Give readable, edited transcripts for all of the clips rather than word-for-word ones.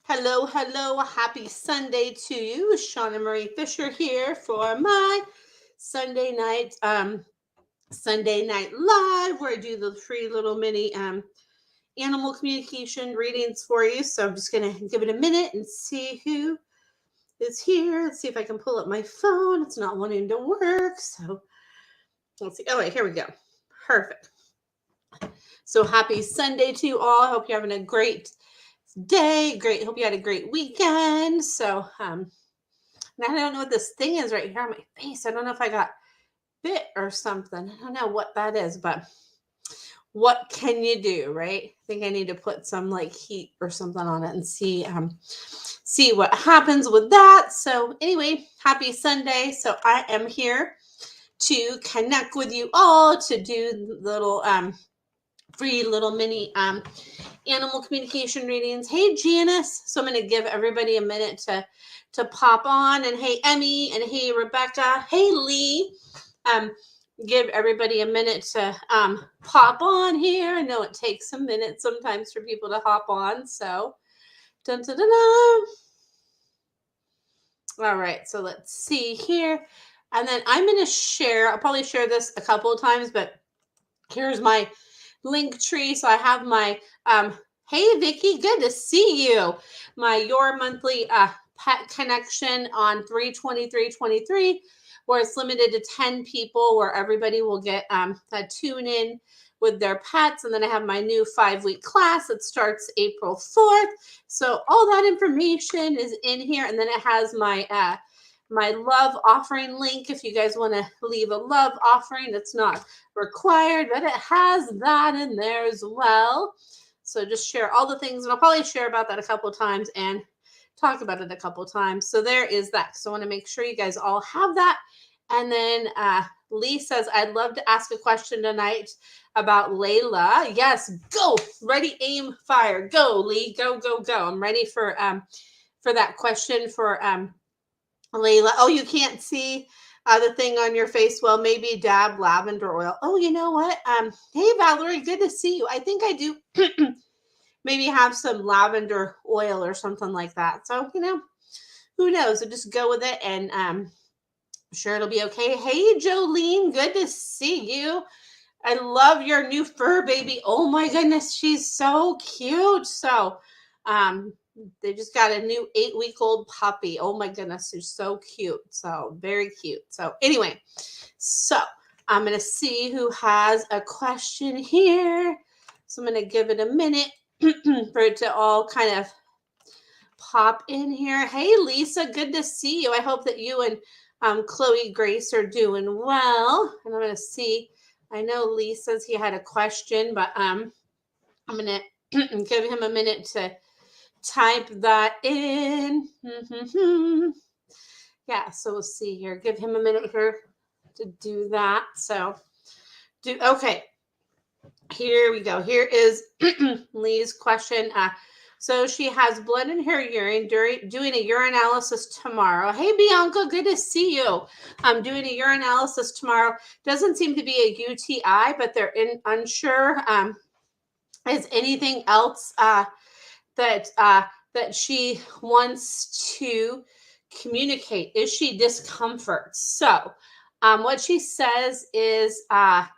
Hello, hello. Happy Sunday to you. Shauna Marie Fisher here for my Sunday night Sunday night live where I do the free little mini animal communication readings for you. So I'm just going to give it a minute and see who is here. Let's see if I can pull up my phone. It's not wanting to work. So let's see. Oh, wait, here we go. Perfect. So happy Sunday to you all. I hope you're having a great day. Great. Hope you had a great weekend. And I don't know what this thing is right here on my face. I don't know if I got bit or something. I don't know what that is, but what can you do, right? I think I need to put some like heat or something on it and see what happens with that. So anyway, happy Sunday. So I am here to connect with you all to do little free little mini animal communication readings. Hey Janice. So I'm going to give everybody a minute to pop on, and hey Emmy, and hey Rebecca, hey Lee. Um give everybody a minute to pop on here. I know it takes a minute sometimes for people to hop on. So dun, dun, dun, dun. All right, so let's see here. And then I'm going to share, I'll probably share this a couple of times, but here's my link tree. So I have my hey Vicky, good to see you. My your monthly pet connection on 3/23/23, where it's limited to 10 people, where everybody will get a tune in with their pets. And then I have my new 5-week class that starts April 4th. So all that information is in here. And then it has my love offering link if you guys want to leave a love offering. It's not required, but it has that in there as well. So just share all the things, and I'll probably share about that a couple of times and talk about it a couple of times. So there is that. So I want to make sure you guys all have that. And then Lee says, I'd love to ask a question tonight about Layla. Yes, go. Ready, aim, fire. Go, Lee. Go, go, go. I'm ready for that question for Layla. Oh, you can't see the thing on your face. Well, maybe dab lavender oil. Oh, you know what? Hey Valerie, good to see you. I think I do maybe have some lavender oil or something like that. So, who knows? So just go with it, and I'm sure it'll be okay. Hey Jolene, good to see you. I love your new fur baby. Oh my goodness, she's so cute. So, um, they just got a new 8-week-old puppy. Oh my goodness, they're so cute. So very cute. So anyway, so I'm gonna see who has a question here. So I'm gonna give it a minute for it to all kind of pop in here. Hey Lisa, good to see you. I hope that you and Chloe Grace are doing well. And I'm gonna see. I know Lee says he had a question, but I'm gonna give him a minute to type that in. Yeah, so we'll see here. Give him a minute here to do that. So do okay. Here we go. Here is Lee's question. So she has blood in her urine during doing a urinalysis tomorrow. Hey Bianca, good to see you. I'm doing a urinalysis tomorrow. Doesn't seem to be a UTI, but they're unsure. Is anything else that she wants to communicate? Is she discomfort? So what she says is the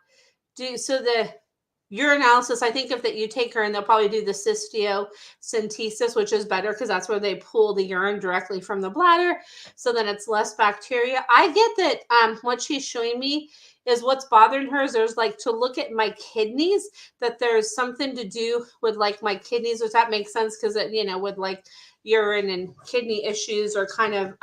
urinalysis, I think if that you take her, and they'll probably do the cystiocentesis, which is better because that's where they pull the urine directly from the bladder. So then it's less bacteria. I get that what she's showing me is what's bothering her is there's like to look at my kidneys, that there's something to do with like my kidneys, which that makes sense because with like urine and kidney issues are kind of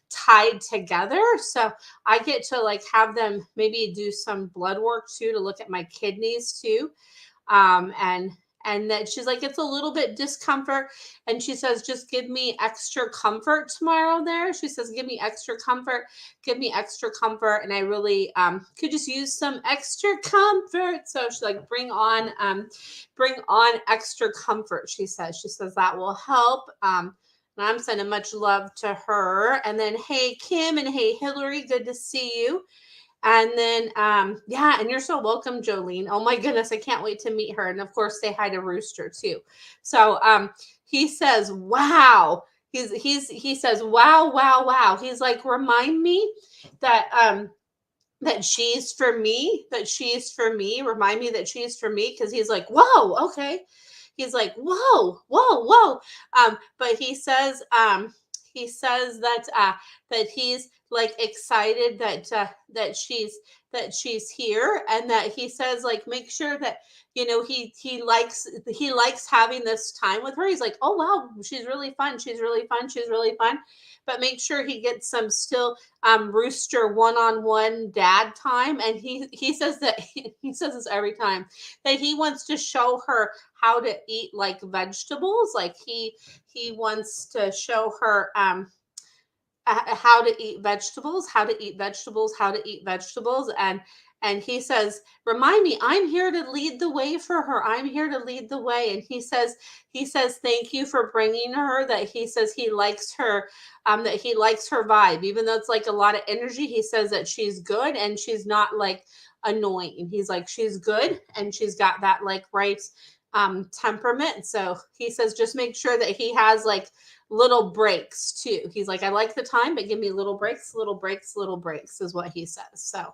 tied together. So I get to like have them maybe do some blood work too to look at my kidneys too. And that she's like, it's a little bit discomfort. And she says, just give me extra comfort tomorrow there. She says, give me extra comfort, give me extra comfort. And I really could just use some extra comfort. So she's like, bring on extra comfort. She says that will help. And I'm sending much love to her. And then, hey, Kim, and hey, Hillary, good to see you. And then, yeah, and you're so welcome, Jolene. Oh my goodness, I can't wait to meet her. And of course, say hi to Rooster too. So, he says, wow. He says, wow, wow, wow. He's like, remind me that that she's for me, that she's for me. Remind me that she's for me. Cause he's like, whoa, okay. He's like, whoa, whoa, whoa. But he says that he's like excited that she's here, and that he says like make sure that he likes having this time with her. He's like, oh wow, she's really fun, she's really fun, she's really fun. But make sure he gets some still rooster one-on-one dad time. And he says that he says this every time, that he wants to show her how to eat like vegetables. Like he wants to show her how to eat vegetables, how to eat vegetables, how to eat vegetables. And he says, remind me, I'm here to lead the way for her. I'm here to lead the way. And he says thank you for bringing her. That he says he likes her, that he likes her vibe, even though it's like a lot of energy. He says that she's good and she's not like annoying. He's like, she's good and she's got that like right temperament. So he says just make sure that he has like little breaks too. He's like, I like the time, but give me little breaks, little breaks, little breaks is what he says. So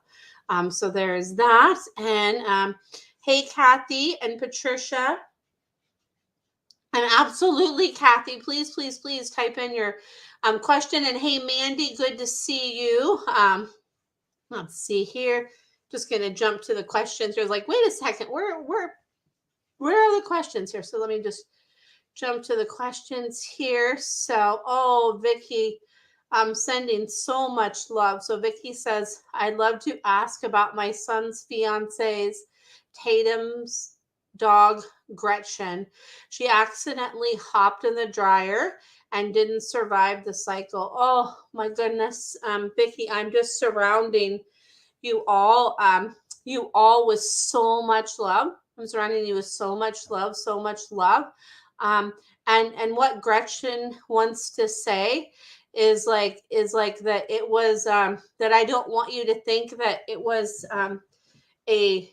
so there's that. And hey, Kathy and Patricia. And absolutely, Kathy, please, please, please type in your question. And hey, Mandy, good to see you. Let's see here. Just gonna jump to the questions. There's like, wait a second, where are the questions here? So let me just jump to the questions here. So, oh, Vicky, I'm sending so much love. So Vicky says, I'd love to ask about my son's fiance's Tatum's dog, Gretchen. She accidentally hopped in the dryer and didn't survive the cycle. Oh my goodness. Vicky, I'm just surrounding you all with so much love. I'm surrounding you with so much love, so much love. And what Gretchen wants to say is like that it was that I don't want you to think that it was a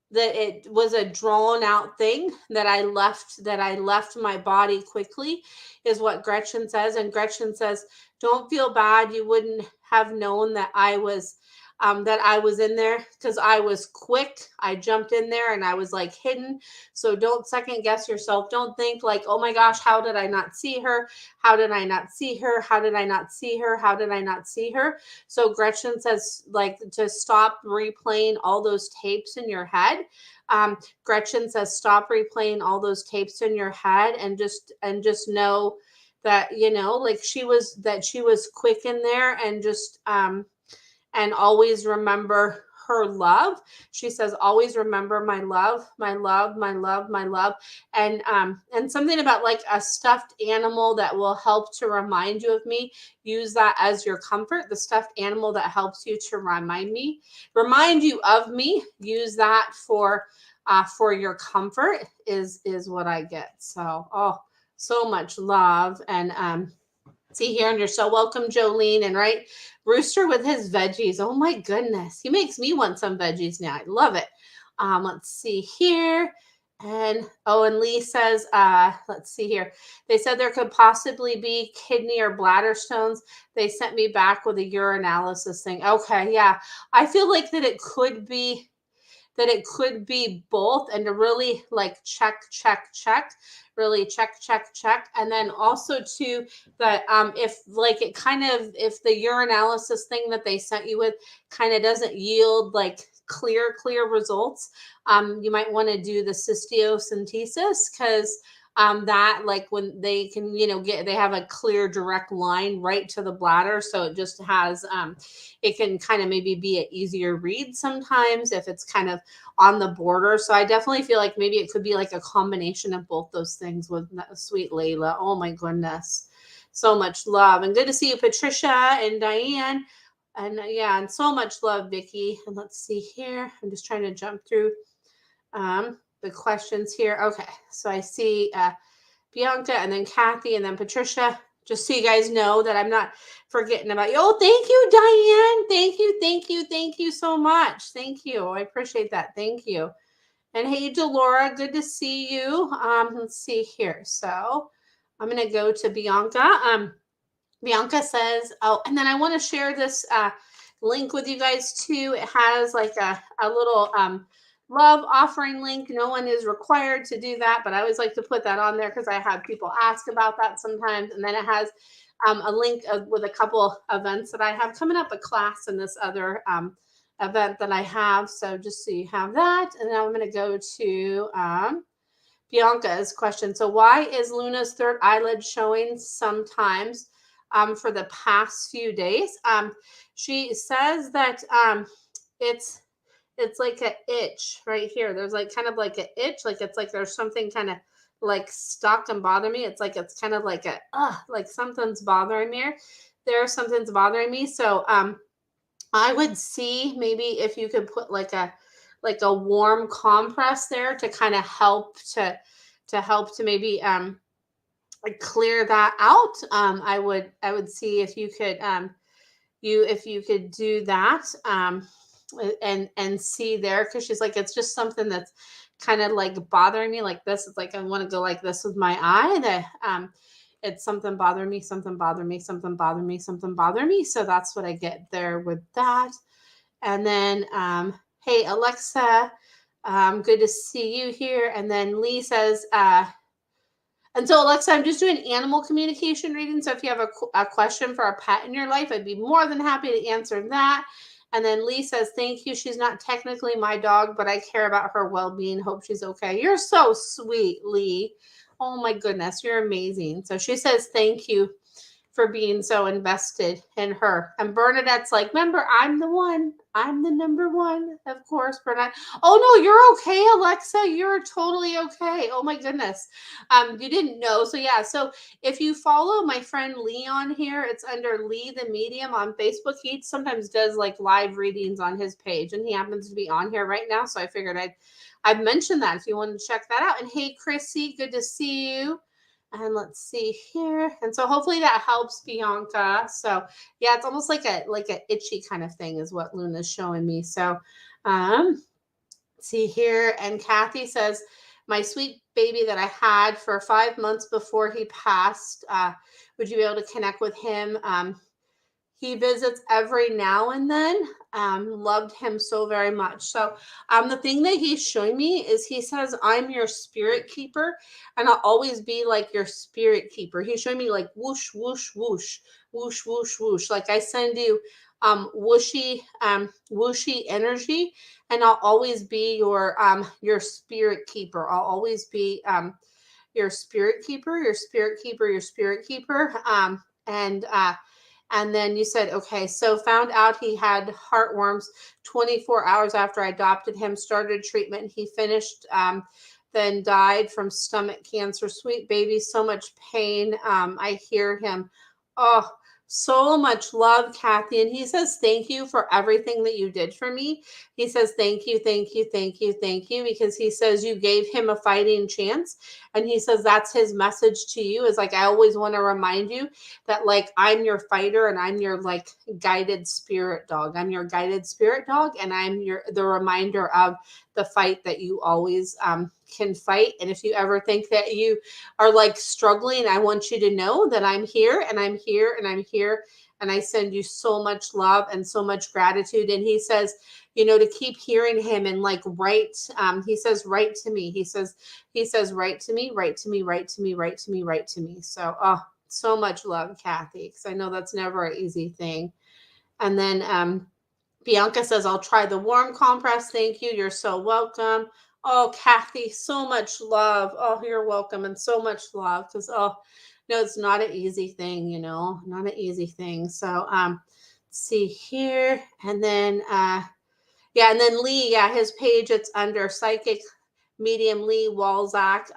that it was a drawn out thing, that I left my body quickly, is what Gretchen says. And Gretchen says, don't feel bad. You wouldn't have known that I was in there, because I was quick. I jumped in there and I was like hidden. So don't second guess yourself. Don't think like, oh my gosh, how did I not see her? How did I not see her? How did I not see her? How did I not see her? So Gretchen says like to stop replaying all those tapes in your head. Gretchen says stop replaying all those tapes in your head, and just know that like she was quick in there, and just and always remember her love. She says, always remember my love, my love, my love, my love. And something about like a stuffed animal that will help to remind you of me. Use that as your comfort. The stuffed animal that helps you to remind you of me. Use that for your comfort is what I get. So, oh, so much love. And see here, and you're so welcome, Jolene. And right, Rooster with his veggies. Oh my goodness, he makes me want some veggies now. I love it. Let's see here. And and Lee says, let's see here. They said there could possibly be kidney or bladder stones. They sent me back with a urinalysis thing. Okay, yeah. I feel like that it could be both, and to really like check, really check. And then also too, that if like it kind of, if the urinalysis thing that they sent you with kind of doesn't yield like clear results, you might want to do the cystiocentesis, because that like when they can they have a clear direct line right to the bladder, so it just has it can kind of maybe be an easier read sometimes if it's kind of on the border. So I definitely feel like maybe it could be like a combination of both those things with sweet Layla. Oh my goodness, so much love. And good to see you, Patricia and Diane. And yeah, and so much love, Vicky. And let's see here, I'm just trying to jump through the questions here. Okay, so I see Bianca, and then Kathy, and then Patricia. Just so you guys know that I'm not forgetting about you. Oh, thank you, Diane. Thank you so much. Thank you. I appreciate that. Thank you. And hey, Delora, good to see you. Let's see here. So I'm going to go to Bianca. Bianca says, oh, and then I want to share this link with you guys too. It has like a little love offering link. No one is required to do that, but I always like to put that on there because I have people ask about that sometimes. And then it has a link with a couple events that I have coming up, a class and this other event that I have. So just so you have that. And then I'm going to go to Bianca's question. So why is Luna's third eyelid showing sometimes for the past few days? She says that it's like an itch right here. There's like kind of like an itch, like it's like there's something kind of like stuck and bothering me. It's like it's kind of like a like something's bothering me. There's something's bothering me. So I would see maybe if you could put like a warm compress there to kind of help to maybe clear that out. I would see if you could if you could do that and see there, because she's like it's just something that's kind of like bothering me like this. It's like I want to go like this with my eye that it's something bothering me, something bothering me, something bothering me, something bothering me. So that's what I get there with that. And then hey Alexa, good to see you here. And then Lee says and so, Alexa, I'm just doing animal communication reading. So, if you have a question for a pet in your life, I'd be more than happy to answer that. And then Lee says, thank you. She's not technically my dog, but I care about her well being. Hope she's okay. You're so sweet, Lee. Oh, my goodness. You're amazing. So, she says, thank you for being so invested in her. And Bernadette's like, remember, I'm the one. I'm the number one. Of course, Bernadette. Oh no, you're okay, Alexa. You're totally okay. Oh my goodness. You didn't know. So yeah, so if you follow my friend Leon here, it's under Lee the Medium on Facebook. He sometimes does like live readings on his page, and he happens to be on here right now. So I figured I'd mention that if you wanted to check that out. And hey, Chrissy, good to see you. And let's see here. And so hopefully that helps Bianca. So yeah, it's almost like a itchy kind of thing is what Luna's showing me. So see here. And Kathy says, my sweet baby that I had for 5 months before he passed, would you be able to connect with him? He visits every now and then. Loved him so very much. So the thing that he's showing me is he says, I'm your spirit keeper, and I'll always be like your spirit keeper. He's showing me like whoosh, whoosh, whoosh, whoosh, whoosh, whoosh. Like I send you whooshy energy, and I'll always be your spirit keeper. I'll always be your spirit keeper, your spirit keeper, your spirit keeper. And then you said, okay, so found out he had heartworms 24 hours after I adopted him, started treatment. He finished, then died from stomach cancer. Sweet baby, so much pain. I hear him. Oh, so much love, Kathy. And he says, thank you for everything that you did for me. He says, thank you, thank you, thank you, thank you, because he says you gave him a fighting chance. And he says that's his message to you is like, I always want to remind you that like I'm your fighter and I'm your like guided spirit dog. I'm your guided spirit dog, and I'm the reminder of the fight that you always can fight. And if you ever think that you are like struggling, I want you to know that I'm here and I'm here and I'm here. And I send you so much love and so much gratitude. And he says, to keep hearing him and like write. He says, write to me. He says, write to me, write to me, write to me, write to me, write to me. So, so much love, Kathy, because I know that's never an easy thing. And then Bianca says, I'll try the warm compress. Thank you. You're so welcome. Oh, Kathy, so much love. Oh, you're welcome. And so much love because, no, it's not an easy thing, not an easy thing. So, see here. And then, yeah. And then Lee, yeah, his page, it's under Psychic Medium Lee Walzak.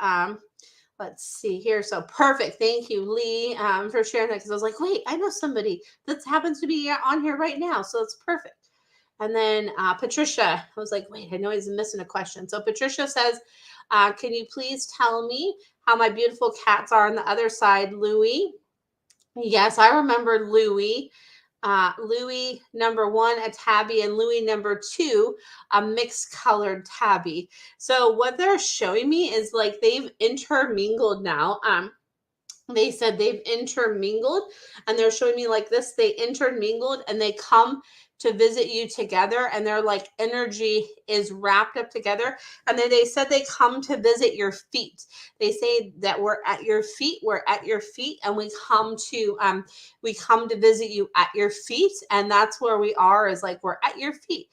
Let's see here. So perfect. Thank you, Lee, for sharing that. Because I was like, wait, I know somebody that happens to be on here right now. So it's perfect. And then Patricia, I was like, wait, I know he's missing a question. So Patricia says, can you please tell me how my beautiful cats are on the other side, Louie? Yes, I remember Louie. Louis number 1, a tabby, and Louis number 2, a mixed colored tabby. So what they're showing me is like they've intermingled now. They said they've intermingled, and they're showing me like this. They intermingled and they come to visit you together, and their like energy is wrapped up together. And then they said they come to visit your feet. They say that we're at your feet, and we come to visit you at your feet. And that's where we are, is like we're at your feet,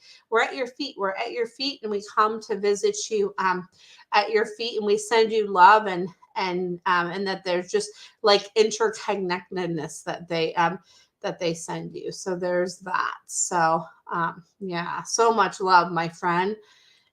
and we come to visit you at your feet, and we send you love, and that there's just like interconnectedness that they send you. So there's that. So yeah, so much love, my friend.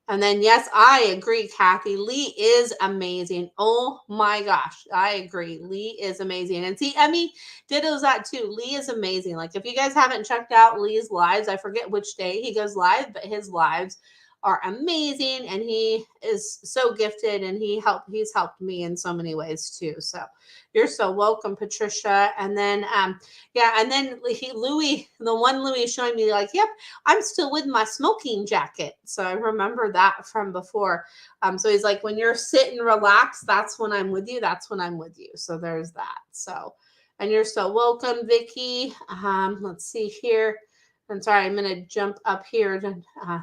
And then yes, I agree, Kathy. Lee is amazing. Oh my gosh, I agree. Lee is amazing. And see, Emmy dittos that too. Lee is amazing. Like if you guys haven't checked out Lee's lives, I forget which day he goes live, but his lives are amazing, and he is so gifted, and he's helped me in so many ways too. So you're so welcome, Patricia. And then yeah, and then Louis, the one Louis showing me like, yep, I'm still with my smoking jacket. So I remember that from before. So he's like, when you're sitting relaxed, that's when I'm with you. That's when I'm with you. So there's that. So, and you're so welcome, Vicky. Let's see here. I'm sorry, I'm going to jump up here.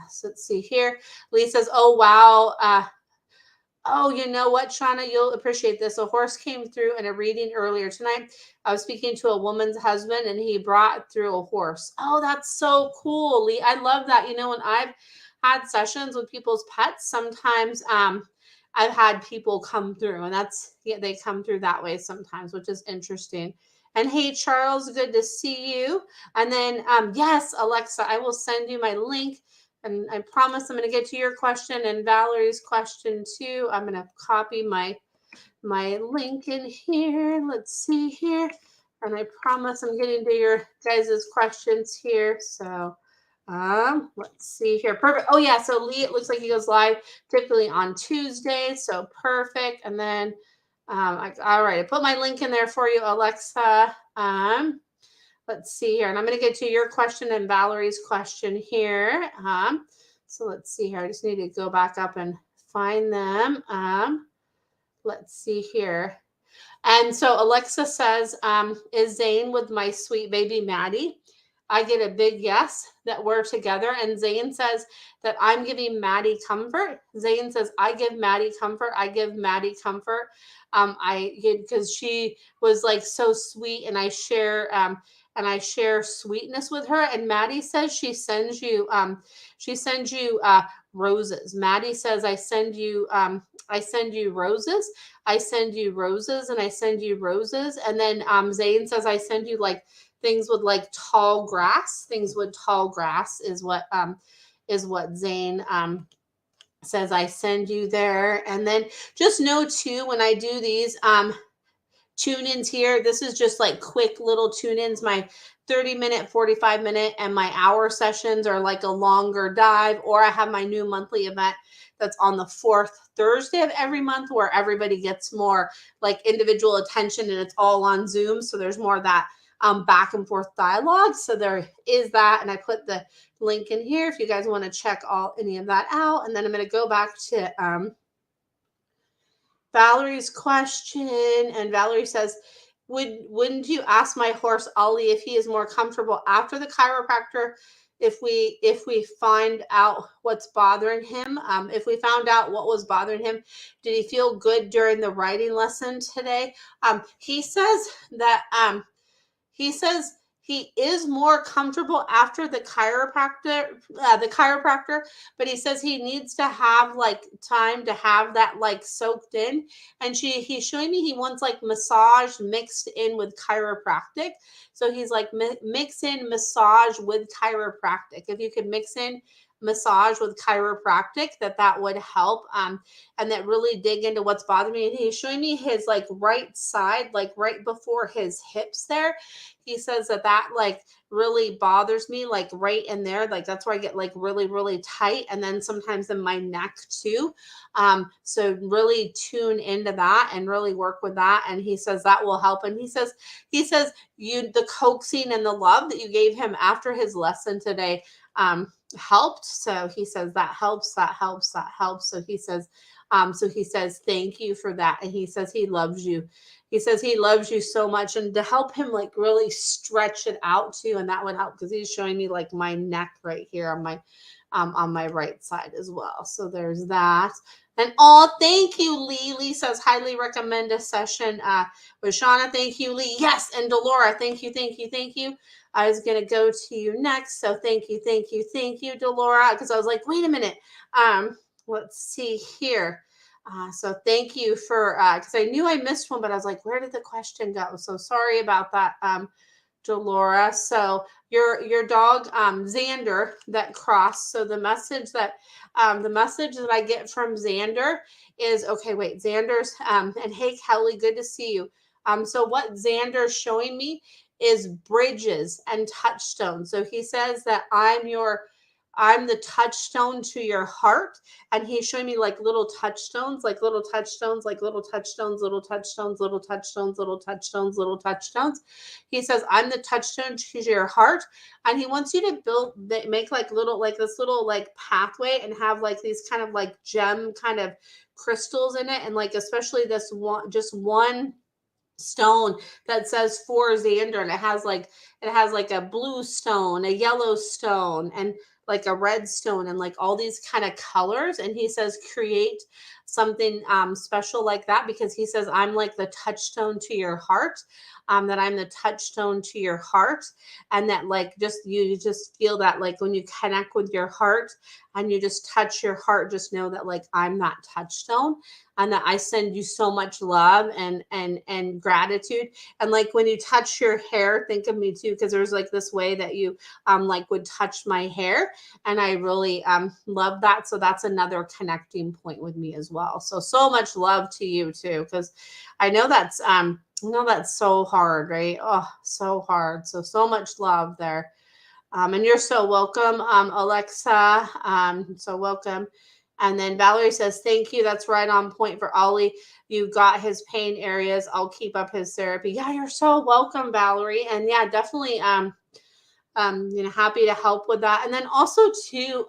So let's see here. Lee says, oh, wow. Oh, you know what, Shauna, you'll appreciate this. A horse came through in a reading earlier tonight. I was speaking to a woman's husband, and he brought through a horse. Oh, that's so cool, Lee. I love that. You know, when I've had sessions with people's pets, sometimes I've had people come through, and they come through that way sometimes, which is interesting. And hey, Charles, good to see you. And then, yes, Alexa, I will send you my link. And I promise I'm going to get to your question and Valerie's question too. I'm going to copy my link in here. Let's see here. And I promise I'm getting to your guys' questions here. So let's see here. Perfect. Oh yeah, so Lee, it looks like he goes live typically on Tuesday. So perfect. And then all right, I put my link in there for you, Alexa. Let's see here. And I'm going to get to your question and Valerie's question here. So let's see here. I just need to go back up and find them. Let's see here. And so Alexa says, is Zane with my sweet baby Maddie? I get a big yes that we're together. And Zane says that I'm giving Maddie comfort. Zane says, I give Maddie comfort. I give Maddie comfort. Because she was like so sweet, and I share sweetness with her. And Maddie says she sends you roses. Maddie says I send you roses. I send you roses, and I send you roses. And then Zane says I send you like things with like tall grass. Things with tall grass is what Zane says I send you there. And then just know too, when I do these tune-ins here, this is just like quick little tune-ins. My 30-minute, 45-minute, and my hour sessions are like a longer dive. Or I have my new monthly event that's on the 4th Thursday of every month, where everybody gets more like individual attention, and it's all on Zoom. So there's more of that back and forth dialogue. So there is that. And I put the link in here if you guys want to check any of that out. And then I'm going to go back to Valerie's question. And Valerie says, wouldn't you ask my horse Ollie if he is more comfortable after the chiropractor if we find out what's bothering him? If we found out what was bothering him, did he feel good during the writing lesson today? He says that he is more comfortable after the chiropractor, but he says he needs to have like time to have that like soaked in. And he's showing me he wants like massage mixed in with chiropractic. So he's like mix in massage with chiropractic. If you could mix in massage with chiropractic, that would help, and that really dig into what's bothering me. And he's showing me his like right side, like right before his hips there. He says that like really bothers me, like right in there, like that's where I get like really, really tight, and then sometimes in my neck too. So really tune into that and really work with that. And he says that will help. And he says you, the coaxing and the love that you gave him after his lesson today, helped. So he says that helps, that helps, that helps. So he says thank you for that. And he says he loves you. He says he loves you so much, and to help him like really stretch it out too. And that would help, because he's showing me like my neck right here on my right side as well. So there's that. And thank you, Lee. Lee says, highly recommend a session with Shauna. Thank you, Lee. Yes. And Delora, thank you, thank you, thank you. I was going to go to you next. So thank you, thank you, thank you, Delora. Because I was like, wait a minute. Let's see here. So thank you for, because I knew I missed one, but I was like, where did the question go? So sorry about that, Delora. So your dog, Xander, that crossed. So the message that I get from Xander is, okay, wait, Xander's, and hey, Kelly, good to see you. So what Xander's showing me is bridges and touchstones. So he says that I'm the touchstone to your heart. And he's showing me like little touchstones, like little touchstones, like little touchstones, little touchstones, little touchstones, little touchstones, little touchstones. He says, I'm the touchstone to your heart. And he wants you to make like little, like this little like pathway, and have like these kind of like gem kind of crystals in it. And like, especially this one, just one stone that says for Xander, and it has like a blue stone, a yellow stone, and like a red stone, and like all these kind of colors. And he says create something special like that, because he says I'm like the touchstone to your heart, that I'm the touchstone to your heart. And that like you just feel that like when you connect with your heart and you just touch your heart, just know that like I'm that touchstone, and that I send you so much love and gratitude. And like when you touch your hair, think of me too, because there's like this way that you like would touch my hair, and I really love that. So that's another connecting point with me as well. So much love to you too, because I know that's so hard, right? Oh, so hard. So much love there. And you're so welcome, Alexa. So welcome. And then Valerie says, thank you. That's right on point for Ollie. You got his pain areas. I'll keep up his therapy. Yeah, you're so welcome, Valerie. And yeah, definitely happy to help with that. And then also too,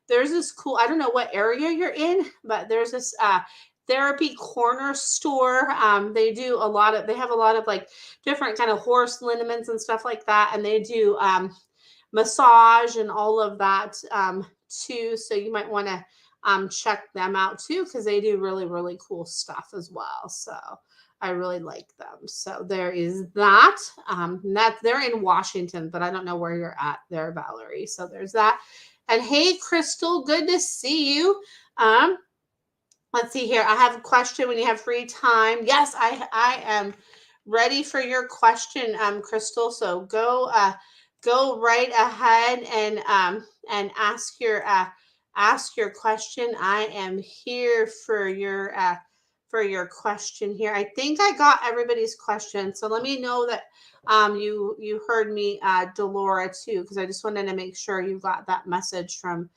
there's this cool, I don't know what area you're in, but there's this therapy corner store. They have a lot of like different kind of horse liniments and stuff like that. And they do massage and all of that too. So you might want to check them out too, because they do really, really cool stuff as well. So I really like them. So there is that. They're in Washington, but I don't know where you're at there, Valerie. So there's that. And hey, Crystal, good to see you. Let's see here. I have a question when you have free time. Yes, I am ready for your question, Crystal. So go right ahead and ask your question. I am here for your question here. I think I got everybody's question. So let me know that you heard me, Delora, too, because I just wanted to make sure you got that message from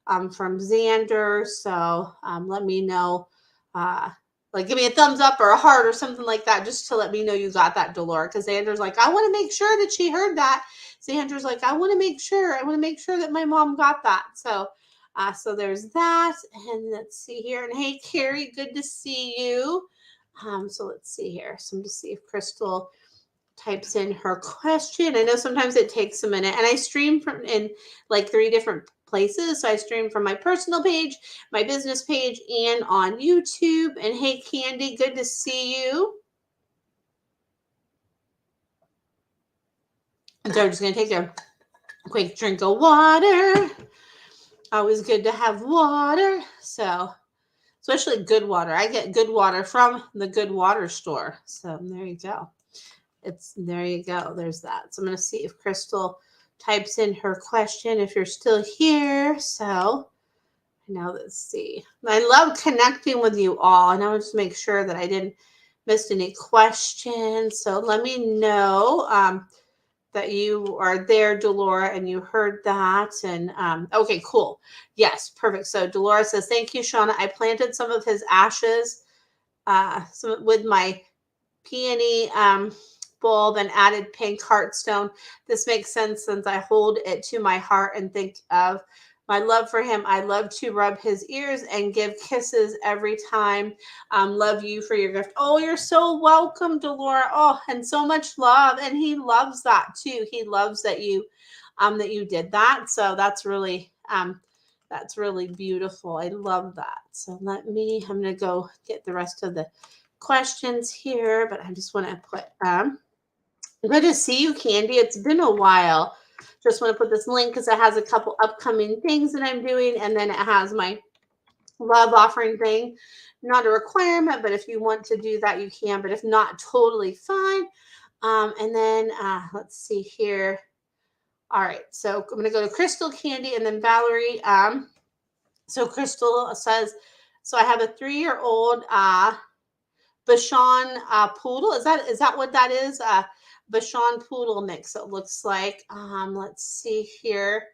Xander. So let me know. Like give me a thumbs up or a heart or something like that, just to let me know you got that, Delora. Because Xander's like, I want to make sure that she heard that. Xander's like, I want to make sure that my mom got that. So there's that. And let's see here. And hey, Carrie, good to see you. So let's see here. So I'm just see if Crystal types in her question. I know sometimes it takes a minute, and I stream from in like 3 different places. So I stream from my personal page, my business page, and on YouTube. And hey, Candy, good to see you. And so I'm just going to take a quick drink of water. Always good to have water. So especially good water. I get good water from the Good Water store. So there you go. There you go. There's that. So I'm going to see if Crystal types in her question if you're still here. So now let's see. I love connecting with you all, and I want to just make sure that I didn't miss any questions. So let me know that you are there, Delora, and you heard that. And okay, cool. Yes, perfect. So Delora says, "Thank you, Shauna. I planted some of his ashes with my peony bulb and added pink heartstone. This makes sense since I hold it to my heart and think of my love for him. I love to rub his ears and give kisses every time. Love you for your gift." Oh, you're so welcome, Delora. Oh, and so much love. And he loves that too. He loves that you did that. So that's really beautiful. I love that. So I'm gonna go get the rest of the questions here, but I just want to put good to see you, Candy. It's been a while. Just want to put this link because it has a couple upcoming things that I'm doing, and then it has my love offering thing. Not a requirement, but if you want to do that, you can. But if not, totally fine. And then let's see here. All right, so I'm going to go to Crystal, Candy, and then Valerie. So Crystal says, so I have a 3-year-old Bashan poodle. Is that what that is? Bashan poodle mix. It looks like. Let's see here.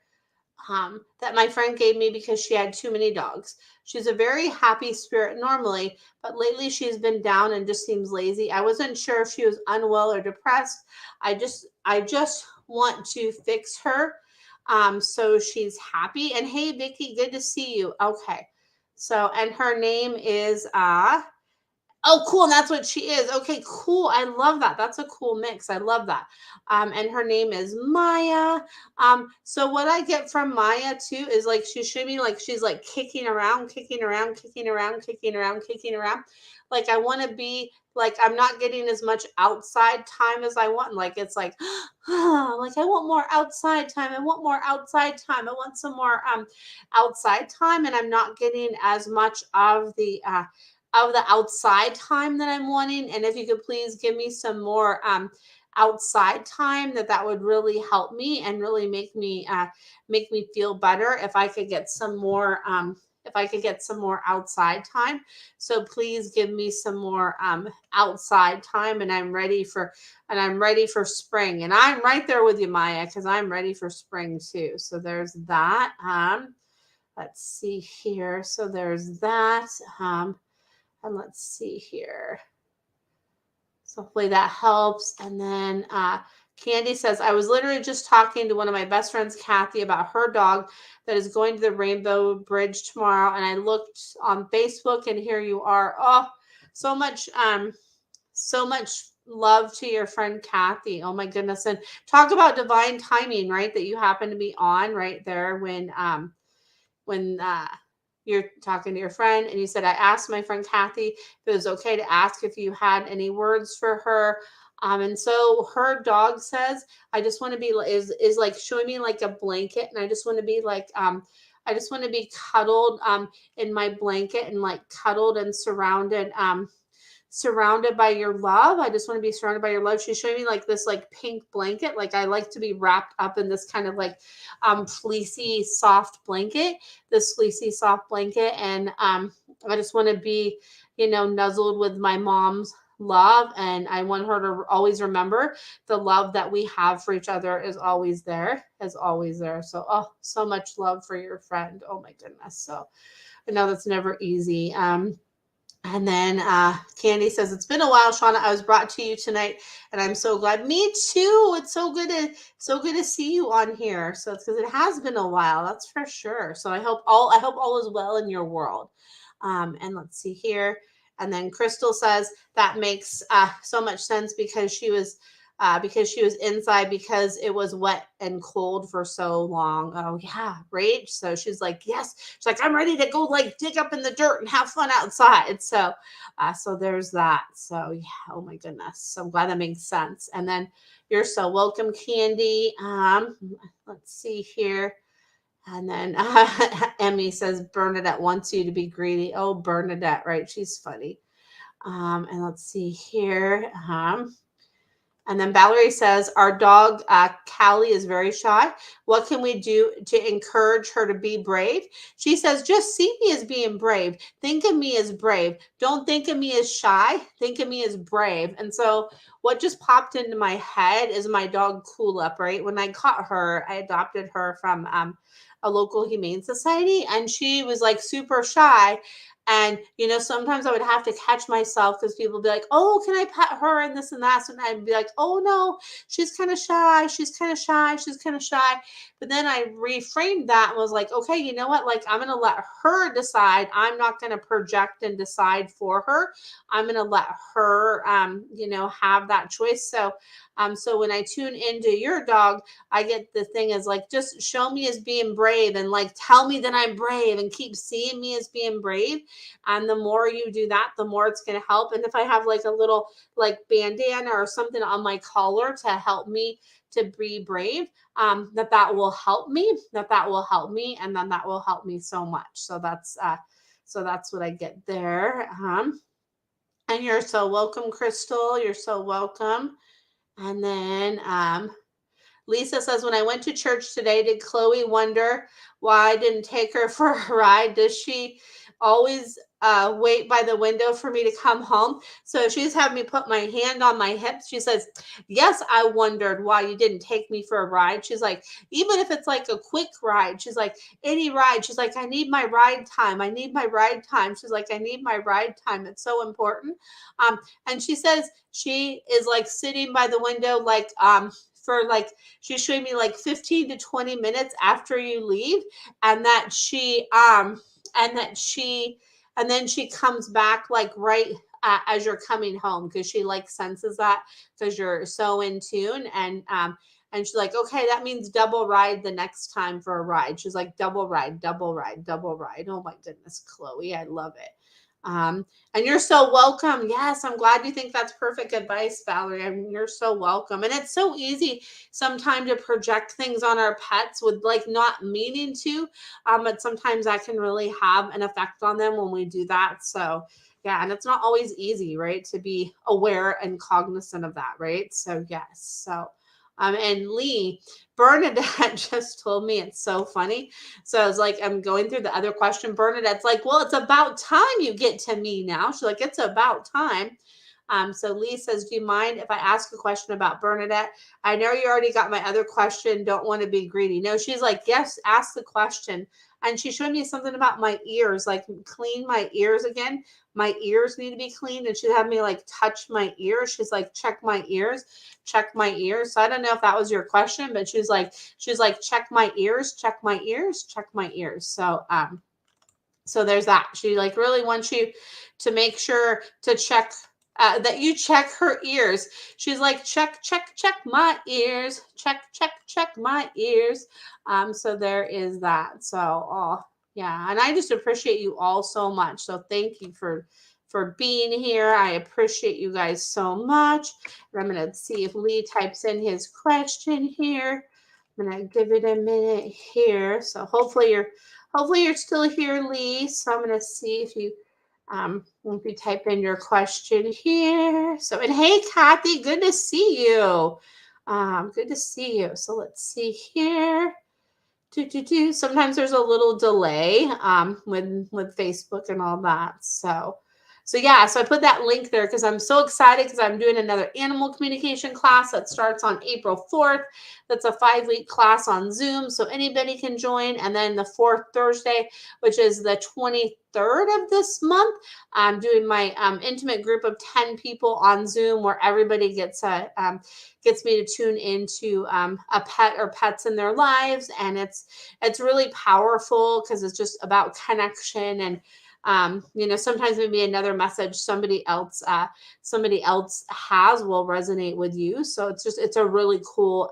That my friend gave me because she had too many dogs. She's a very happy spirit normally, but lately she's been down and just seems lazy. I wasn't sure if she was unwell or depressed. I just want to fix her, so she's happy. And hey, Vicky, good to see you. Okay, so and her name is oh, cool. And that's what she is. Okay, cool. I love that. That's a cool mix. I love that. And her name is Maya. So what I get from Maya too is like she should be like she's like kicking around, kicking around, kicking around, kicking around, kicking around. Like I want to be like I'm not getting as much outside time as I want. Like it's like like I want more outside time. I want more outside time. I want some more outside time, and I'm not getting as much of the outside time that I'm wanting. And if you could please give me some more outside time, that would really help me and really make me feel better if I could get some more outside time. So please give me some more outside time, and I'm ready for spring. And I'm right there with you, Maya, because I'm ready for spring too. So there's that. Let's see here. So there's that. And let's see here. So hopefully that helps. And then Candy says, I was literally just talking to one of my best friends, Kathy, about her dog that is going to the Rainbow Bridge tomorrow. And I looked on Facebook, and here you are. Oh, so much love to your friend Kathy. Oh my goodness. And talk about divine timing, right? That you happen to be on right there when you're talking to your friend, and you said, I asked my friend Kathy if it was okay to ask if you had any words for her. And so her dog says, I just want to be is like showing me like a blanket, and I just want to be like I just want to be cuddled in my blanket and like cuddled and surrounded by your love. I just want to be surrounded by your love. She's showing me like this like pink blanket. Like I like to be wrapped up in this kind of like fleecy soft blanket, and I just want to be, nuzzled with my mom's love, and I want her to always remember the love that we have for each other is always there. So so much love for your friend. Oh my goodness. So I know that's never easy. And then Candy says, it's been a while, Shauna. I was brought to you tonight, and I'm so glad. Me too. It's so good to see you on here. So it's because it has been a while, that's for sure. So I hope all is well in your world. And let's see here. And then Crystal says that makes so much sense because she was inside because it was wet and cold for so long. Oh yeah, right. So she's like, yes. She's like, I'm ready to go like dig up in the dirt and have fun outside. So, so there's that. So yeah. Oh my goodness. So I'm glad that makes sense. And then you're so welcome, Candy. Let's see here. And then Emmy says Bernadette wants you to be greedy. Oh, Bernadette, right? She's funny. And let's see here. And then Valerie says, our dog, Callie, is very shy. What can we do to encourage her to be brave? She says, just see me as being brave. Think of me as brave. Don't think of me as shy. Think of me as brave. And so what just popped into my head is my dog Cool Up, right? When I caught her, I adopted her from a local humane society, and she was like super shy. And, sometimes I would have to catch myself because people would be like, oh, can I pet her and this and that? And I'd be like, oh, no, she's kind of shy. She's kind of shy. She's kind of shy. But then I reframed that and was like, okay, you know what? Like, I'm going to let her decide. I'm not going to project and decide for her. I'm going to let her, have that choice. So when I tune into your dog, I get the thing is like, just show me as being brave and like, tell me that I'm brave and keep seeing me as being brave. And the more you do that, the more it's going to help. And if I have like a little like bandana or something on my collar to help me to be brave, that will help me, that will help me. And then that will help me so much. So that's what I get there. And you're so welcome, Crystal. You're so welcome. And then Lisa says, when I went to church today, did Chloe wonder why I didn't take her for a ride? Does she always wait by the window for me to come home? So she's having me put my hand on my hips. She says, yes, I wondered why you didn't take me for a ride. She's like, even if it's like a quick ride, she's like, any ride. She's like, I need my ride time. I need my ride time. She's like, I need my ride time. It's so important. And she says she is like sitting by the window, like, for like she's showing me like 15 to 20 minutes after you leave, and and then she comes back like right as you're coming home, because she like senses that, because you're so in tune. And she's like, okay, that means double ride the next time for a ride. She's like, double ride, double ride, double ride. Oh my goodness, Chloe, I love it. And you're so welcome. Yes, I'm glad you think that's perfect advice, Valerie. I mean, you're so welcome. And it's so easy sometimes to project things on our pets with like not meaning to, but sometimes that can really have an effect on them when we do that. So yeah, and it's not always easy, right, to be aware and cognizant of that, right? So yes. And Lee, Bernadette just told me, it's so funny. So I was like, I'm going through the other question. Bernadette's like, well, it's about time you get to me now. She's like, it's about time. So Lee says, do you mind if I ask a question about Bernadette? I know you already got my other question. Don't want to be greedy. No, she's like, yes, ask the question. And she showed me something about my ears, like clean my ears again. My ears need to be cleaned. And she had me like touch my ears. She's like, check my ears, check my ears. So I don't know if that was your question, but she's like, check my ears, check my ears, check my ears. So there's that. She like really wants you to make sure to check that you check her ears. She's like, check, check, check my ears, check, check, check my ears. So there is that. So, oh yeah, and I just appreciate you all so much. So thank you for being here. I appreciate you guys so much. And I'm gonna see if Lee types in his question here. I'm gonna give it a minute here. So hopefully you're still here, Lee. So I'm gonna see if you type in your question here. So, and hey, Kathy, good to see you. Good to see you. So let's see here. Sometimes there's a little delay with Facebook and all that. So yeah, so I put that link there because I'm so excited, because I'm doing another animal communication class that starts on April 4th. That's a 5-week class on Zoom, so anybody can join. And then the fourth Thursday, which is the 23rd of this month, I'm doing my intimate group of 10 people on Zoom, where everybody gets me to tune into a pet or pets in their lives. And it's really powerful because it's just about connection. And sometimes maybe another message somebody else has will resonate with you. So it's a really cool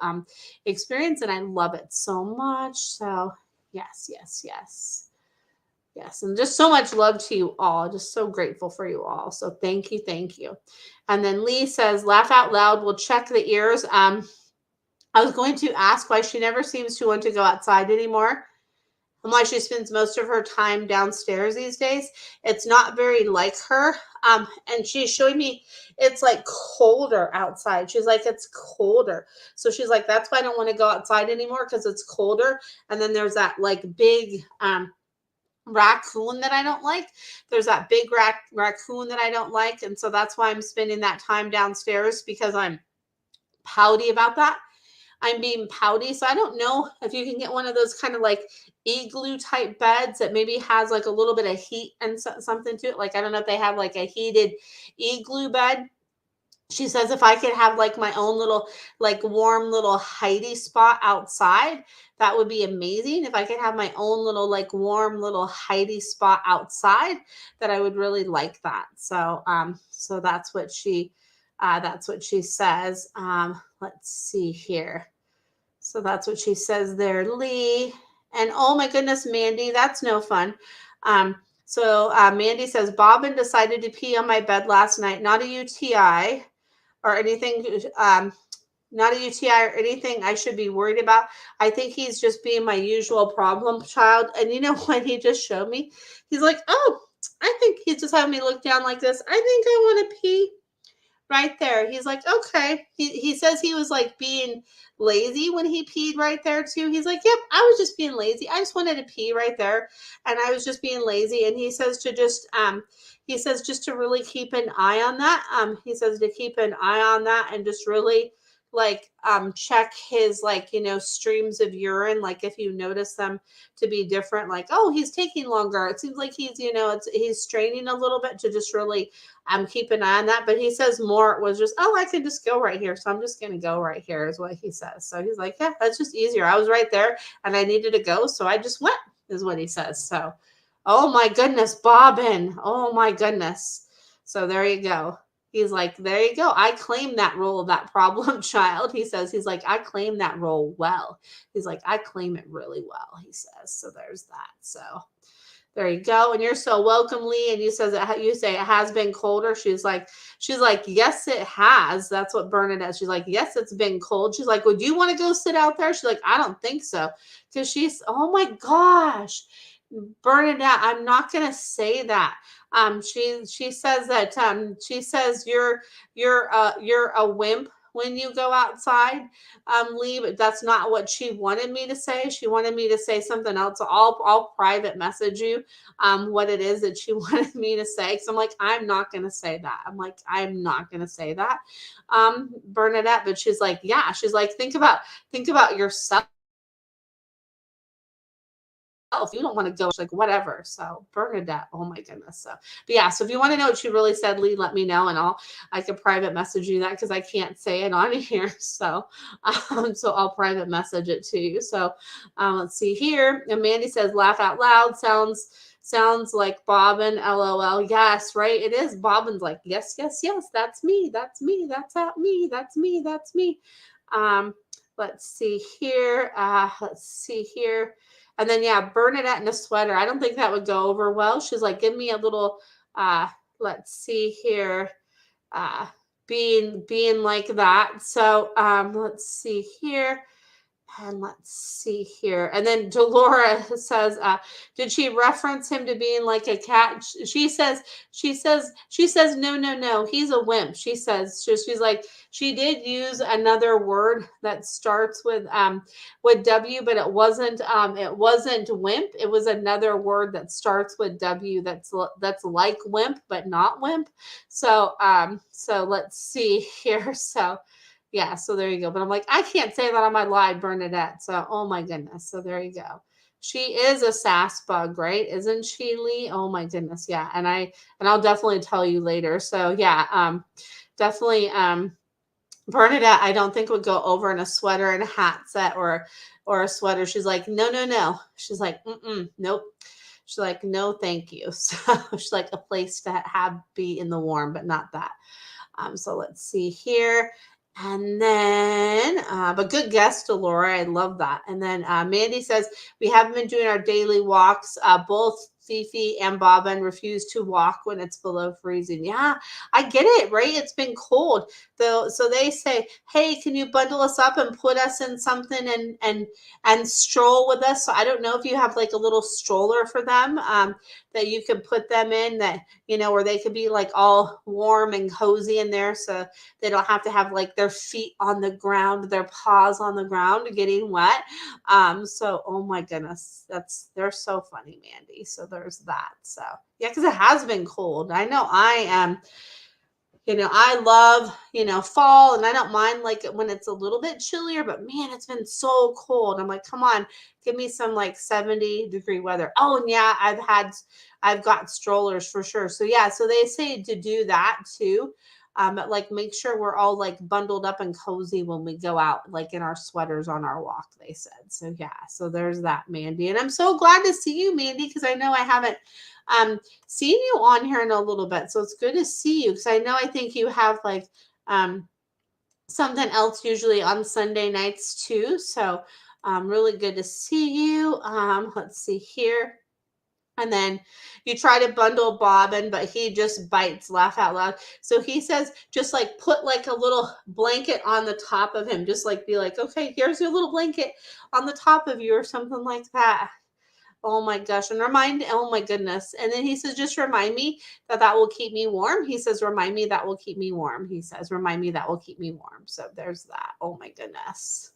experience, and I love it so much. So yes, yes, yes, yes, and just so much love to you all. Just so grateful for you all. So thank you, thank you. And then Lee says, laugh out loud. We'll check the ears. I was going to ask why she never seems to want to go outside anymore. and why she spends most of her time downstairs these days. It's not very like her. And she's showing me it's like colder outside. She's like, it's colder. So she's like, that's why I don't want to go outside anymore because it's colder. And then there's that like big raccoon that I don't like. There's that big raccoon that I don't like. And so that's why I'm spending that time downstairs because I'm pouty about that. I'm being pouty. So I don't know if you can get one of those kind of like igloo type beds that maybe has like a little bit of heat and something to it. Like, I don't know if they have like a heated igloo bed. She says if I could have like my own little, like warm little hidey spot outside, that would be amazing. If I could have my own little, like warm little hidey spot outside, that I would really like that. So, so that's what she says. Let's see here. So that's what she says there, Lee. And oh my goodness, Mandy, that's no fun. Mandy says, Bobbin decided to pee on my bed last night. Not a UTI or anything. Not a UTI or anything I should be worried about. I think he's just being my usual problem child. And you know what he just showed me? He's like, oh, I think he's just having me look down like this. I think I want to pee right there. He's like, okay. He says he was like being lazy when he peed right there too. He's like, yep, I was just being lazy. I just wanted to pee right there. And I was just being lazy. And he says just to really keep an eye on that. He says to keep an eye on that and just really like check his like streams of urine, like if you notice them to be different, like, oh, he's taking longer, it seems like he's straining a little bit, to just really keep an eye on that. But he says more it was just, oh, I can just go right here, so I'm just going to go right here is what he says. So he's like, yeah, that's just easier. I was right there and I needed to go, so I just went, is what he says. So oh my goodness, Bobbin, oh my goodness. So there you go. He's like, there you go. I claim that role of that problem child. He says, he's like, I claim that role well. He's like, I claim it really well, he says. So there's that. So there you go. And you're so welcome, Lee. And you say it has been colder. She's like, yes, it has. That's what Bernadette. She's like, yes, it's been cold. She's like, would you want to go sit out there? She's like, I don't think so. Because oh my gosh, Bernadette, I'm not gonna say that. She says that she says you're a wimp when you go outside, Lee, but that's not what she wanted me to say. She wanted me to say something else. So I'll private message you what it is that she wanted me to say. Because I'm like, I'm not gonna say that. I'm not gonna say that, Bernadette. But she's like, yeah, she's like, think about yourself. If you don't want to go, like whatever. So Bernadette, oh my goodness. So, but yeah, so if you want to know what she really said, Lee, let me know, and I can private message you that, because I can't say it on here. So I'll private message it to you. So let's see here. And Mandy says, laugh out loud sounds like Bobbin, LOL. Yes, right. It is. Bobbin's like, yes, yes, yes. That's me. That's me. That's at me. That's me. That's me. Let's see here. And then, yeah, Bernadette in a sweater. I don't think that would go over well. She's like, give me a little, let's see here, being like that. So let's see here. And let's see here. And then Delora says, did she reference him to being like a cat? She says, no. He's a wimp. She says, she's like, she did use another word that starts with W, but it wasn't wimp. It was another word that starts with W that's like wimp, but not wimp. So, so let's see here. So, yeah, so there you go. But I'm like, I can't say that on my live, Bernadette. So, oh my goodness. So there you go. She is a sass bug, right? Isn't she, Lee? Oh my goodness. Yeah. And I'll definitely tell you later. So yeah, definitely Bernadette, I don't think would go over in a sweater and a hat set or a sweater. She's like, no. She's like, nope. She's like, no, thank you. So she's like, a place to be in the warm, but not that. So let's see here. And then, but good guess, Delora. I love that. And then Mandy says, we haven't been doing our daily walks both Fifi and Bobbin refuse to walk when it's below freezing. Yeah, I get it, right? It's been cold. Though, so they say, "Hey, can you bundle us up and put us in something and stroll with us?" So I don't know if you have like a little stroller for them that you can put them in, that where they could be like all warm and cozy in there, so they don't have to have like their feet on the ground, their paws on the ground getting wet. So oh my goodness, they're so funny, Mandy. So there's that. So yeah, because it has been cold. I know I am. I love, fall, and I don't mind like it when it's a little bit chillier, but man, it's been so cold. I'm like, come on, give me some like 70-degree weather. Oh, and yeah, I've got strollers for sure. So yeah, so they say to do that too. But like make sure we're all like bundled up and cozy when we go out, like in our sweaters on our walk, they said. So yeah, so there's that, Mandy. And I'm so glad to see you, Mandy, because I know I haven't seen you on here in a little bit. So it's good to see you, because I think you have like something else usually on Sunday nights too. So really good to see you. Let's see here. And then you try to bundle Bobbin, but he just bites, laugh out loud. So he says, just like put like a little blanket on the top of him. Just like be like, okay, here's your little blanket on the top of you, or something like that. Oh my gosh. And oh my goodness. And then he says, just remind me that will keep me warm. He says, remind me that will keep me warm. He says, remind me that will keep me warm. So there's that. Oh my goodness.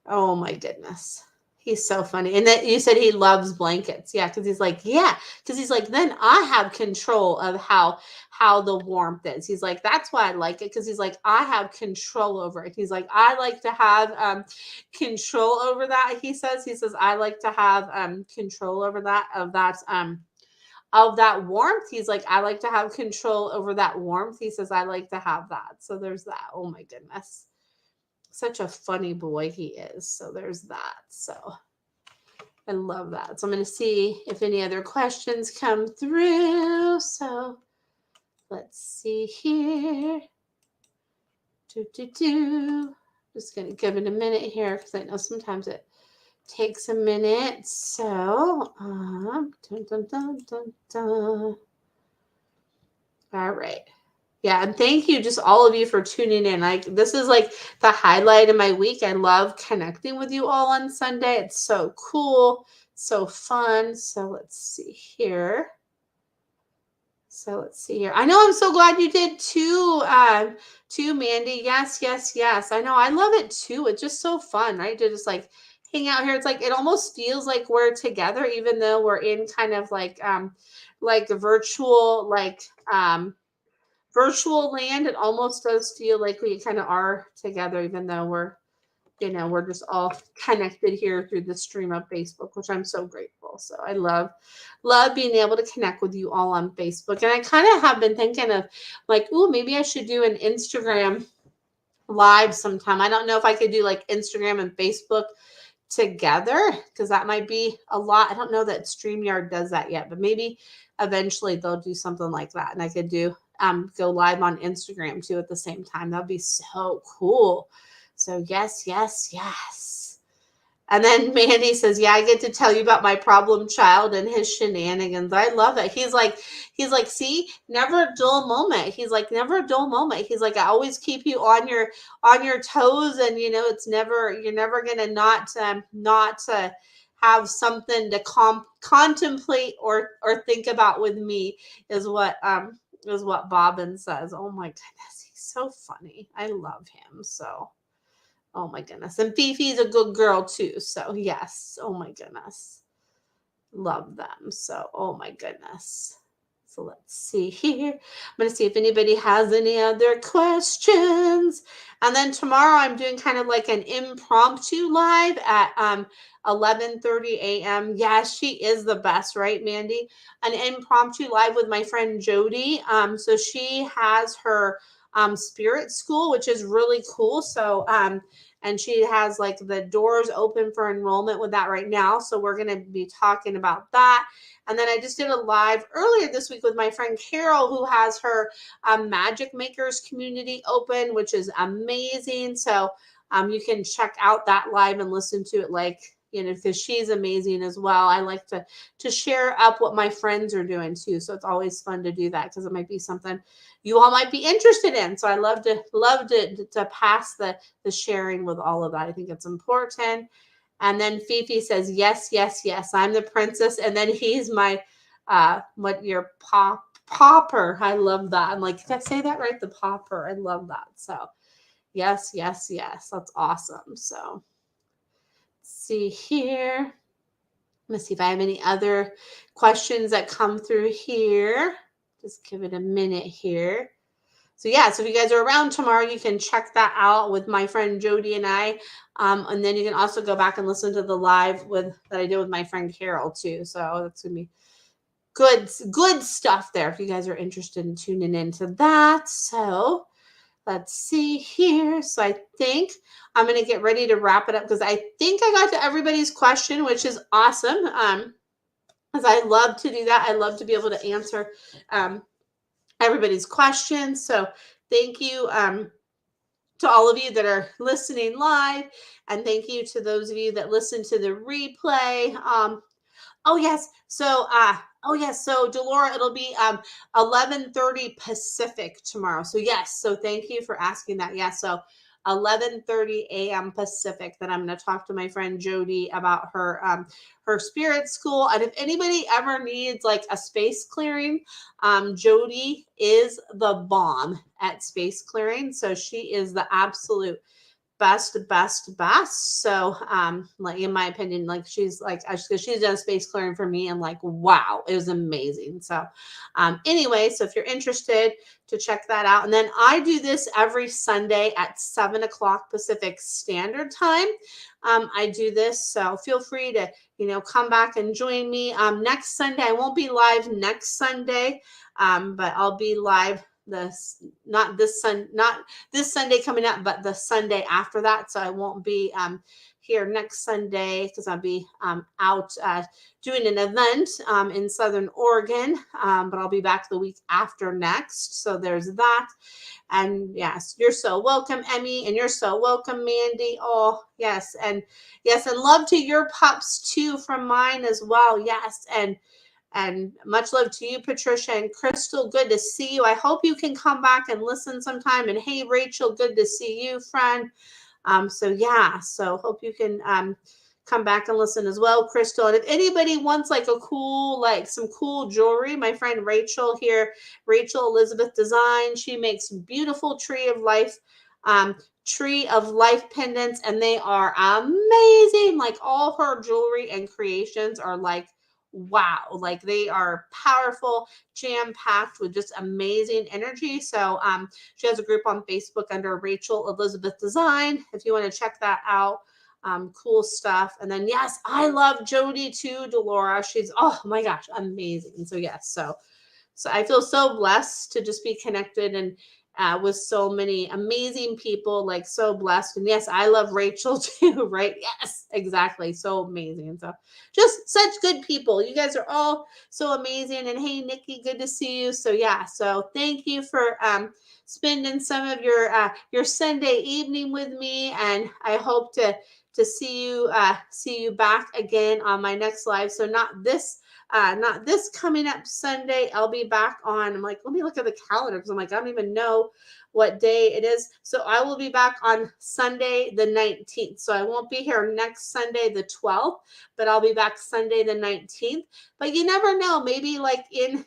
Oh my goodness. He's so funny. And that you said he loves blankets. Yeah, because he's like, yeah, because he's like, then I have control of how the warmth is. He's like, that's why I like it, because he's like, I have control over it. He's like, I like to have control over that. He says, I like to have control over that warmth. He's like, I like to have control over that warmth. He says, I like to have that. So there's that. Oh my goodness. Such a funny boy he is. So there's that. So I love that. So I'm going to see if any other questions come through. So let's see here. Just going to give it a minute here, because I know sometimes it takes a minute. So, all right. Yeah, and thank you, just all of you, for tuning in. This is like the highlight of my week. I love connecting with you all on Sunday. It's so cool, so fun. So let's see here. I know, I'm so glad you did too, Mandy. Yes. I know, I love it too. It's just so fun, right? To just like hang out here. It's like, it almost feels like we're together, even though we're in kind of like virtual, virtual land. It almost does feel like we kind of are together, even though we're just all connected here through the stream of Facebook, which I'm so grateful. So I love being able to connect with you all on Facebook. And I kind of have been thinking of like, ooh, maybe I should do an Instagram live sometime. I don't know if I could do like Instagram and Facebook together, because that might be a lot. I don't know that StreamYard does that yet, but maybe eventually they'll do something like that, and I could do go live on Instagram too at the same time. That'd be so cool. So yes. And then Mandy says, yeah, I get to tell you about my problem child and his shenanigans. I love it. He's like, see, never a dull moment. He's like, never a dull moment. He's like, I always keep you on your toes, and it's you're never gonna not have something to contemplate or think about with me, is what Bobbin says. Oh my goodness, he's so funny. I love him so. Oh my goodness. And Fifi's a good girl too. So yes. Oh my goodness. Love them. So, oh my goodness. So let's see here. I'm going to see if anybody has any other questions. And then tomorrow I'm doing kind of like an impromptu live at 11:30 a.m. Yes, she is the best, right, Mandy? An impromptu live with my friend Jody. So she has her spirit school, which is really cool. So and she has like the doors open for enrollment with that right now. So we're going to be talking about that. And then I just did a live earlier this week with my friend Carol, who has her Magic Makers community open, which is amazing. So you can check out that live and listen to it like because she's amazing as well. I like to share up what my friends are doing too. So it's always fun to do that because it might be something you all might be interested in. So I love to pass the sharing with all of that. I think it's important. And then Fifi says, yes, yes, yes, I'm the princess. And then he's my what your popper. I love that. I'm like, did I say that right? The popper. I love that. So yes, yes, yes. That's awesome. So let's see here. Let's see if I have any other questions that come through here. Just give it a minute here. So yeah, so if you guys are around tomorrow, you can check that out with my friend Jody and I. And then you can also go back and listen to the live that I did with my friend Carol too. So that's gonna be good stuff there if you guys are interested in tuning into that. So let's see here. So I think I'm going to get ready to wrap it up because I think I got to everybody's question, which is awesome. Because I love to do that. I love to be able to answer everybody's questions. So thank you to all of you that are listening live, and thank you to those of you that listen to the replay. Oh yes. So Delora, it'll be 11:30 Pacific tomorrow. So yes. So thank you for asking that. Yes. So 11:30 a.m. Pacific. That I'm going to talk to my friend Jody about her spirit school. And if anybody ever needs like a space clearing, Jody is the bomb at space clearing. So she is the absolute best. So like in my opinion, like she's done space clearing for me, and like wow, it was amazing. So anyway, so if you're interested to check that out, and then I do this every Sunday at 7 o'clock Pacific Standard Time. I do this, so feel free to come back and join me next Sunday. I won't be live next Sunday, but I'll be live not this Sunday coming up, but the Sunday after that. So I won't be here next Sunday because I'll be out doing an event in Southern Oregon, but I'll be back the week after next. So there's that. And yes, you're so welcome, Emmy, and you're so welcome, Mandy. Oh, yes. And love to your pups too from mine as well. Yes. And much love to you, Patricia and Crystal. Good to see you. I hope you can come back and listen sometime. And hey, Rachel, good to see you, friend. So hope you can come back and listen as well, Crystal. And if anybody wants like some cool jewelry, my friend Rachel here, Rachel Elizabeth Design, she makes beautiful tree of life pendants, and they are amazing. Like all her jewelry and creations are like wow, like they are powerful, jam-packed with just amazing energy. So she has a group on Facebook under Rachel Elizabeth Design if you want to check that out. Cool stuff. And then yes, I love Jody too, Delora. She's oh my gosh, amazing. So yes, so I feel so blessed to just be connected and with so many amazing people, like so blessed. And yes, I love Rachel too, right? Yes, exactly. So amazing. And so just such good people. You guys are all so amazing. And hey, Nikki, good to see you. So yeah, so thank you for spending some of your Sunday evening with me. And I hope to see you back again on my next live. So not this coming up Sunday. I'll be back on, I'm like, let me look at the calendar because I'm like, I don't even know what day it is. So I will be back on Sunday the 19th. So I won't be here next Sunday the 12th, but I'll be back Sunday the 19th. But you never know, maybe like in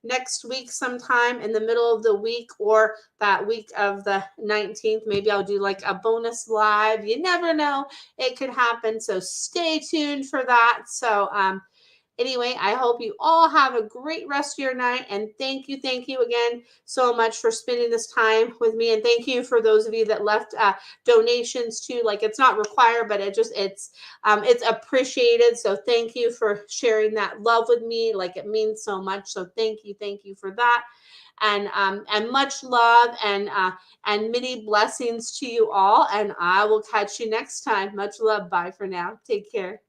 next week sometime in the middle of the week or that week of the 19th, maybe I'll do like a bonus live. You never know, it could happen. So stay tuned for that. So anyway, I hope you all have a great rest of your night. And thank you again so much for spending this time with me. And thank you for those of you that left donations too. Like it's not required, but it's appreciated. So thank you for sharing that love with me. Like it means so much. So thank you for that. And much love and many blessings to you all. And I will catch you next time. Much love. Bye for now. Take care.